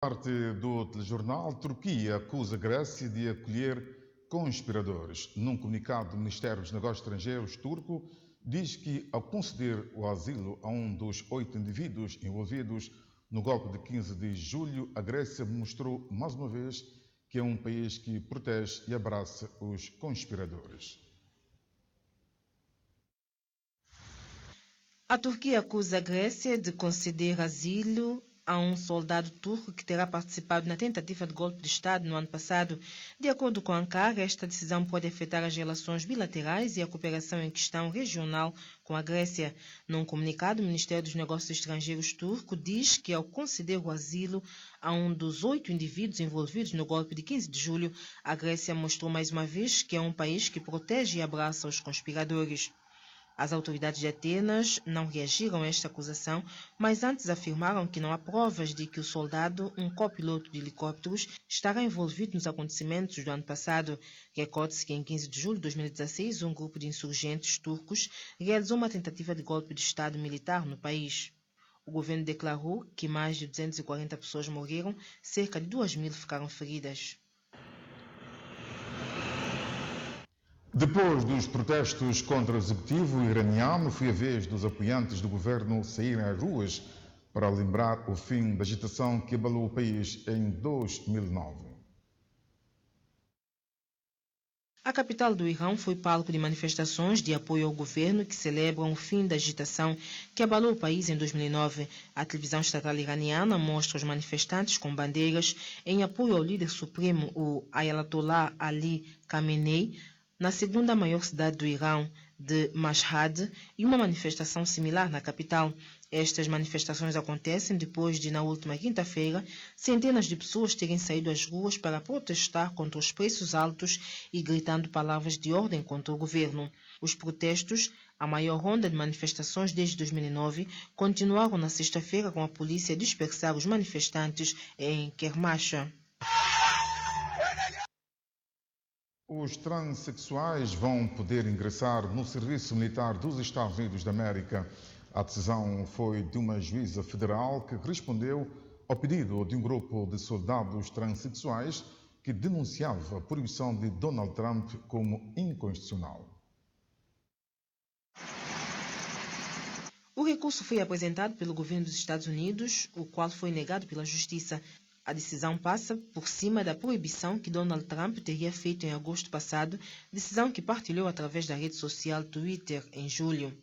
Parte do telejornal, Turquia acusa Grécia de acolher conspiradores. Num comunicado, o Ministério dos Negócios Estrangeiros turco diz que, ao conceder o asilo a um dos 8 indivíduos envolvidos no golpe de 15 de julho, a Grécia mostrou mais uma vez que é um país que protege e abraça os conspiradores. A Turquia acusa a Grécia de conceder asilo a um soldado turco que terá participado na tentativa de golpe de Estado no ano passado. De acordo com Ankara, esta decisão pode afetar as relações bilaterais e a cooperação em questão regional com a Grécia. Num comunicado, o Ministério dos Negócios Estrangeiros turco diz que, ao conceder o asilo a um dos 8 indivíduos envolvidos no golpe de 15 de julho, a Grécia mostrou mais uma vez que é um país que protege e abraça os conspiradores. As autoridades de Atenas não reagiram a esta acusação, mas antes afirmaram que não há provas de que o soldado, um copiloto de helicópteros, estará envolvido nos acontecimentos do ano passado. Recorde-se que em 15 de julho de 2016, um grupo de insurgentes turcos realizou uma tentativa de golpe de Estado militar no país. O governo declarou que mais de 240 pessoas morreram, cerca de 2.000 ficaram feridas. Depois dos protestos contra o executivo iraniano, foi a vez dos apoiantes do governo saírem às ruas para lembrar o fim da agitação que abalou o país em 2009. A capital do Irão foi palco de manifestações de apoio ao governo que celebram o fim da agitação que abalou o país em 2009. A televisão estatal iraniana mostra os manifestantes com bandeiras em apoio ao líder supremo, o Ayatollah Ali Khamenei, na segunda maior cidade do Irão, de Mashhad, e uma manifestação similar na capital. Estas manifestações acontecem depois de, na última quinta-feira, centenas de pessoas terem saído às ruas para protestar contra os preços altos e gritando palavras de ordem contra o governo. Os protestos, a maior onda de manifestações desde 2009, continuaram na sexta-feira com a polícia a dispersar os manifestantes em Kermanshah. Os transexuais vão poder ingressar no serviço militar dos Estados Unidos da América. A decisão foi de uma juíza federal que respondeu ao pedido de um grupo de soldados transexuais que denunciava a proibição de Donald Trump como inconstitucional. O recurso foi apresentado pelo governo dos Estados Unidos, o qual foi negado pela Justiça. A decisão passa por cima da proibição que Donald Trump teria feito em agosto passado, decisão que partilhou através da rede social Twitter em julho.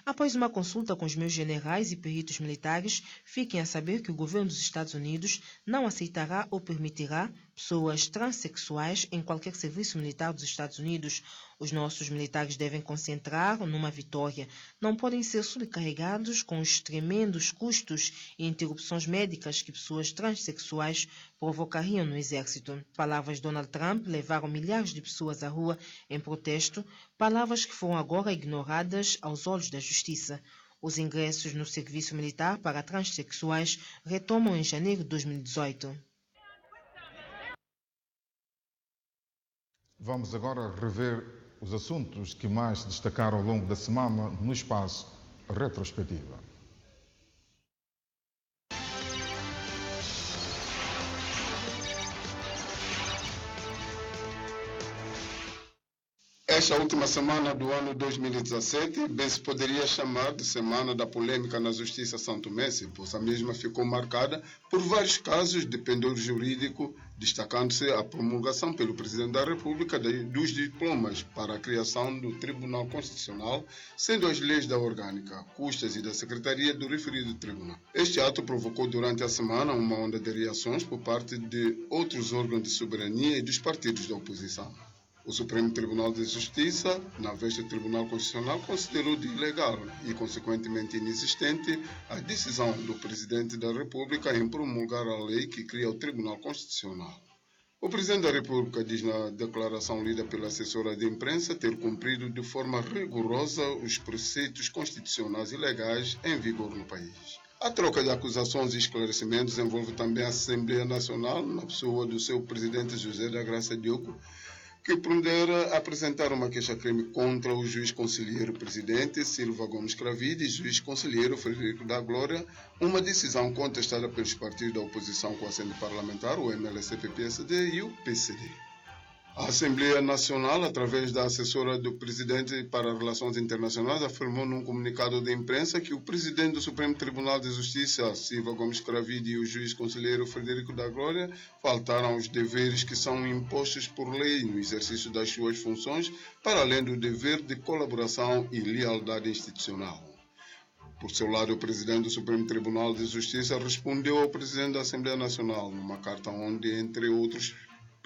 Após uma consulta com os meus generais e peritos militares, fiquem a saber que o governo dos Estados Unidos não aceitará ou permitirá pessoas transexuais em qualquer serviço militar dos Estados Unidos. Os nossos militares devem concentrar numa vitória. Não podem ser sobrecarregados com os tremendos custos e interrupções médicas que pessoas transexuais provocariam no exército. Palavras de Donald Trump levaram milhares de pessoas à rua em protesto, palavras que foram agora ignoradas aos olhos da justiça. Os ingressos no serviço militar para transexuais retomam em janeiro de 2018. Vamos agora rever os assuntos que mais se destacaram ao longo da semana no espaço Retrospectiva. Esta última semana do ano 2017 bem se poderia chamar de Semana da Polêmica na Justiça santomense, pois a mesma ficou marcada por vários casos de pendor jurídico, destacando-se a promulgação pelo Presidente da República dos diplomas para a criação do Tribunal Constitucional, sendo as leis da Orgânica, Custas e da Secretaria do referido Tribunal. Este ato provocou durante a semana uma onda de reações por parte de outros órgãos de soberania e dos partidos da oposição. O Supremo Tribunal de Justiça, na vez do Tribunal Constitucional, considerou de ilegal e, consequentemente, inexistente a decisão do Presidente da República em promulgar a lei que cria o Tribunal Constitucional. O Presidente da República diz na declaração lida pela assessora de imprensa ter cumprido de forma rigorosa os preceitos constitucionais e legais em vigor no país. A troca de acusações e esclarecimentos envolve também a Assembleia Nacional, na pessoa do seu Presidente José da Graça Diogo, que pondera apresentar uma queixa-crime contra o juiz conselheiro presidente Silva Gomes Cravide e juiz conselheiro Frederico da Glória, uma decisão contestada pelos partidos da oposição com assento parlamentar, o MLSTP-PSD e o PCD. A Assembleia Nacional, através da assessora do presidente para Relações Internacionais, afirmou num comunicado de imprensa que o presidente do Supremo Tribunal de Justiça, Silva Gomes Cravide, e o juiz conselheiro Frederico da Glória faltaram aos deveres que são impostos por lei no exercício das suas funções, para além do dever de colaboração e lealdade institucional. Por seu lado, o presidente do Supremo Tribunal de Justiça respondeu ao presidente da Assembleia Nacional numa carta onde, entre outros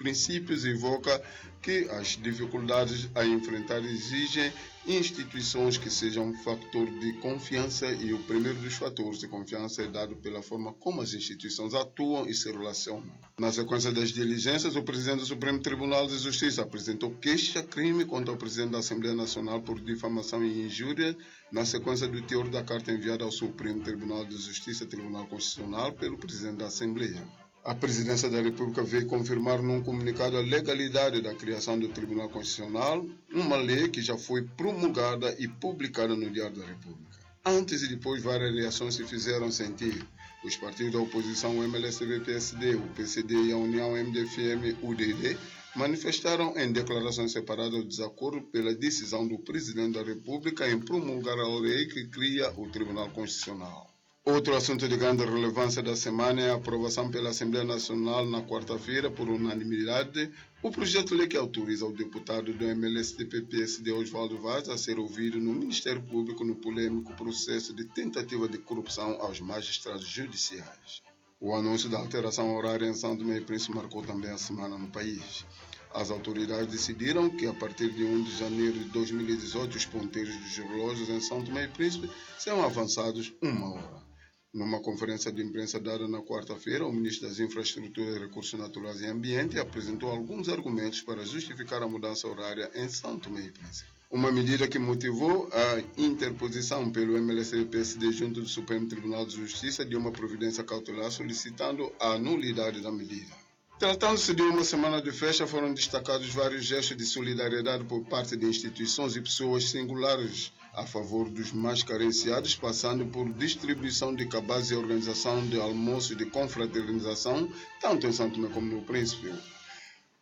princípios, invoca que as dificuldades a enfrentar exigem instituições que sejam um fator de confiança, e o primeiro dos fatores de confiança é dado pela forma como as instituições atuam e se relacionam. Na sequência das diligências, o presidente do Supremo Tribunal de Justiça apresentou queixa-crime contra o presidente da Assembleia Nacional por difamação e injúria, na sequência do teor da carta enviada ao Supremo Tribunal de Justiça, Tribunal Constitucional, pelo presidente da Assembleia. A Presidência da República veio confirmar num comunicado a legalidade da criação do Tribunal Constitucional, uma lei que já foi promulgada e publicada no Diário da República. Antes e depois, várias reações se fizeram sentir. Os partidos da oposição, o MLSTP-PSD, o PCD e a União MDFM-UDD, manifestaram em declarações separadas o desacordo pela decisão do Presidente da República em promulgar a lei que cria o Tribunal Constitucional. Outro assunto de grande relevância da semana é a aprovação pela Assembleia Nacional na quarta-feira, por unanimidade, o projeto de lei que autoriza o deputado do MLSTP-PSD Oswaldo Vaz a ser ouvido no Ministério Público no polêmico processo de tentativa de corrupção aos magistrados judiciais. O anúncio da alteração horária em São Tomé e Príncipe marcou também a semana no país. As autoridades decidiram que, a partir de 1 de janeiro de 2018, os ponteiros dos relógios em São Tomé e Príncipe serão avançados 1 hora. Numa conferência de imprensa dada na quarta-feira, o ministro das Infraestruturas, Recursos Naturais e Ambiente apresentou alguns argumentos para justificar a mudança horária em São Tomé e Príncipe. Uma medida que motivou a interposição pelo MLSTP-PSD junto do Supremo Tribunal de Justiça de uma providência cautelar solicitando a nulidade da medida. Tratando-se de uma semana de festa, foram destacados vários gestos de solidariedade por parte de instituições e pessoas singulares a favor dos mais carenciados, passando por distribuição de cabazes e organização de almoços de confraternização, tanto em São Tomé como no Príncipe.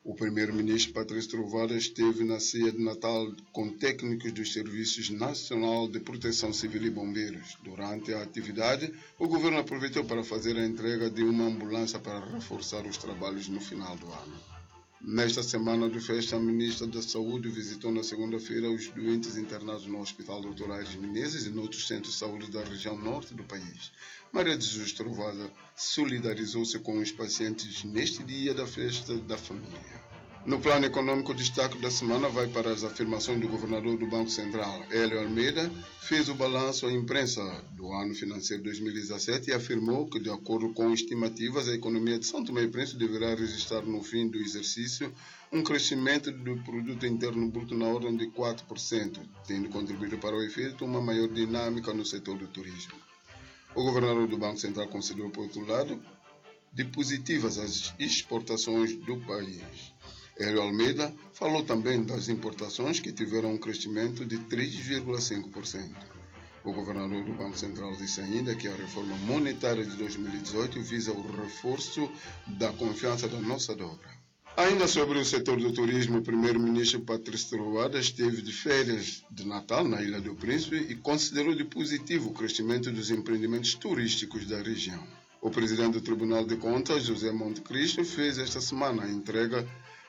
O primeiro-ministro Patrício Trovoada esteve na ceia de Natal com técnicos dos Serviços Nacional de Proteção Civil e Bombeiros. Durante a atividade, o governo aproveitou para fazer a entrega de uma ambulância para reforçar os trabalhos no final do ano. Nesta semana de festa, a ministra da Saúde visitou na segunda-feira os doentes internados no Hospital Dr. Aires Menezes e noutros centros de saúde da região norte do país. Maria de Jesus Trovoada solidarizou-se com os pacientes neste dia da festa da família. No plano econômico, o destaque da semana vai para as afirmações do governador do Banco Central, Hélio Almeida, fez o balanço à imprensa do ano financeiro 2017 e afirmou que, de acordo com estimativas, a economia de São Tomé e Príncipe deverá registrar no fim do exercício um crescimento do produto interno bruto na ordem de 4%, tendo contribuído para o efeito uma maior dinâmica no setor do turismo. O governador do Banco Central considerou, por outro lado, de positivas as exportações do país. Hélio Almeida falou também das importações, que tiveram um crescimento de 3,5%. O governador do Banco Central disse ainda que a reforma monetária de 2018 visa o reforço da confiança da nossa dobra. Ainda sobre o setor do turismo, o primeiro-ministro Patrício Trovoada esteve de férias de Natal na Ilha do Príncipe e considerou de positivo o crescimento dos empreendimentos turísticos da região. O presidente do Tribunal de Contas, José Montecristo, fez esta semana a entrega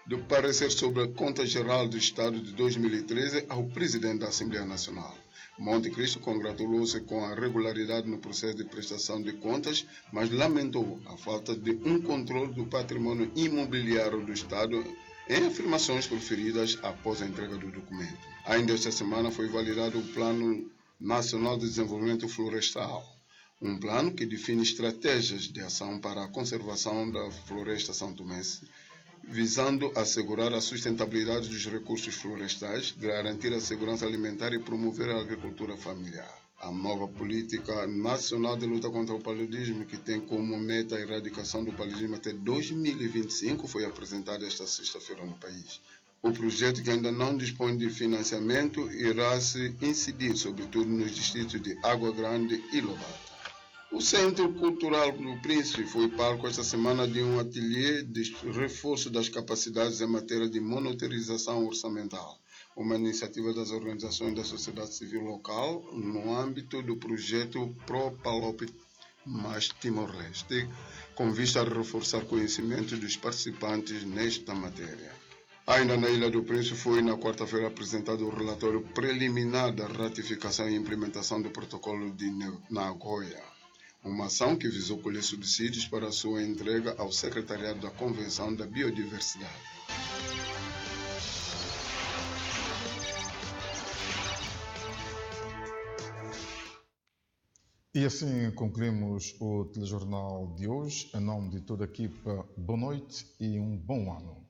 do parecer sobre a Conta Geral do Estado de 2013 ao presidente da Assembleia Nacional. Montecristo congratulou-se com a regularidade no processo de prestação de contas, mas lamentou a falta de um controle do patrimônio imobiliário do Estado em afirmações proferidas após a entrega do documento. Ainda esta semana foi validado o Plano Nacional de Desenvolvimento Florestal, um plano que define estratégias de ação para a conservação da floresta santomense, visando assegurar a sustentabilidade dos recursos florestais, garantir a segurança alimentar e promover a agricultura familiar. A nova política nacional de luta contra o paludismo, que tem como meta a erradicação do paludismo até 2025, foi apresentada esta sexta-feira no país. O projeto, que ainda não dispõe de financiamento, irá se incidir sobretudo nos distritos de Água Grande e Lobato. O Centro Cultural do Príncipe foi palco esta semana de um ateliê de reforço das capacidades em matéria de monitorização orçamental, uma iniciativa das organizações da sociedade civil local no âmbito do projeto Pro-Palop mais Timor-Leste, com vista a reforçar conhecimento dos participantes nesta matéria. Ainda na Ilha do Príncipe foi na quarta-feira apresentado o relatório preliminar da ratificação e implementação do protocolo de Nagoya, uma ação que visou colher subsídios para a sua entrega ao Secretariado da Convenção da Biodiversidade. E assim concluímos o telejornal de hoje. Em nome de toda a equipa, boa noite e um bom ano.